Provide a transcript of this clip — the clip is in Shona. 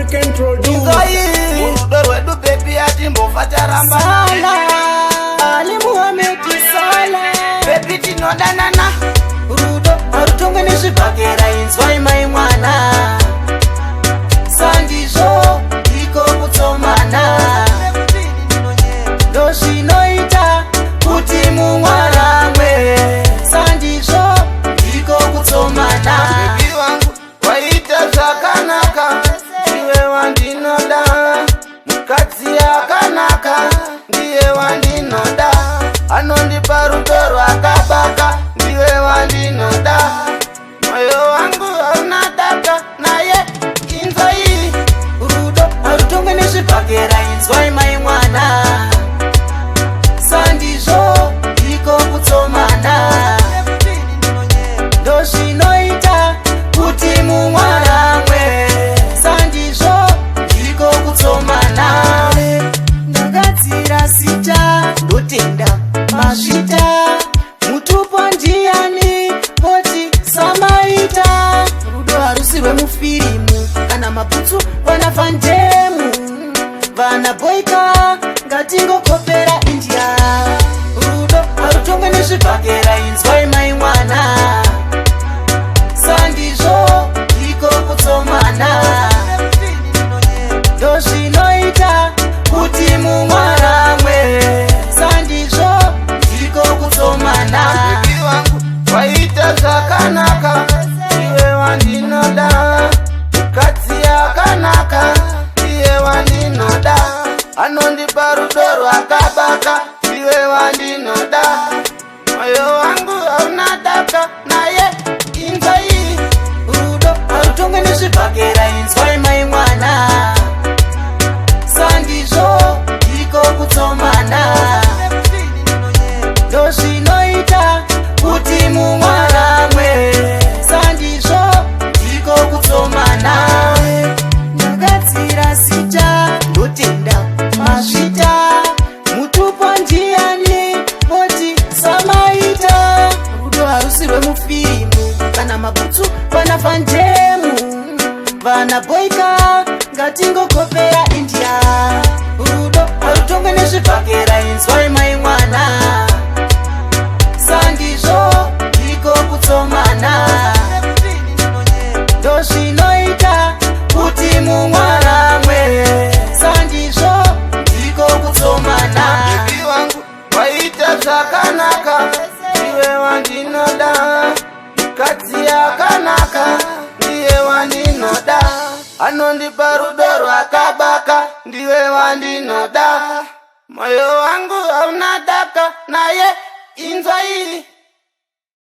African producer. Urudo rwedu baby atimbofa taramba Ali Muhammad Sala baby tinodanana Urudo arutongwe nezvibhakera inzwai mai mwana Sandizvo iko kutsomana ndozvinoita kuti mumwaramwe Sandizvo iko kutsomana baby wangu waita zvakanaka ndiwe wandinoda mukadzi yakanaka ndiye wandinoda anondipa rudo rwakabaka ndiwe wandinoda moyo wangu haunadaka naye inzwa iyi Urudo harutongwe nezvibhakera inzwai mai mwana Sandizvo iko kutsomana ndozvinoita kuti mumwaramwe Sandizvo iko kutsomana ndagadzira sita ndotenda mazvita mutupo ndiani poti samaita rudo harusi rwemufirimu kana maputsu vana fandemu vana boika ngatingokopera India rudo harutongwe nezvibhakera inzwai mai mwana Sandizvo iko kutsomana ndozvinoita kuti mumwaramwe Sandizvo iko kutsomana baby wangu waita zvakanaka ndiwe wandinoda mukadzi yakanaka ndiye wandinoda anondipa rudo rwakabaka ndiwe wandinoda moyo wangu haunadaka naye inzwa iyi rudo harutongwe nezvibhakera inzwai mai mwana Sandizvo iko kutsomana ndozvinoita kuti mumwaramwe Sandizvo iko kutsomana ndagadzira sita ndotenda mazvita mutupo ndiani moti samaita rudo harusi rwemufirimu kana maputsu vana fandemu vana boika ngatingokopera India rudo harutongwe nezvibhakera inzwai mai mwana Sandizvo iko kutsomana ndozvinoita kuti mumwaramwe Sandizvo iko kutsomana baby wangu waita zvakanaka ndiwe wandinoda mukadzi yakanaka ndiye wandinoda anondipa rudo rwakabaka ndiwe wandinoda moyo wangu haunadaka naye inzwa iyi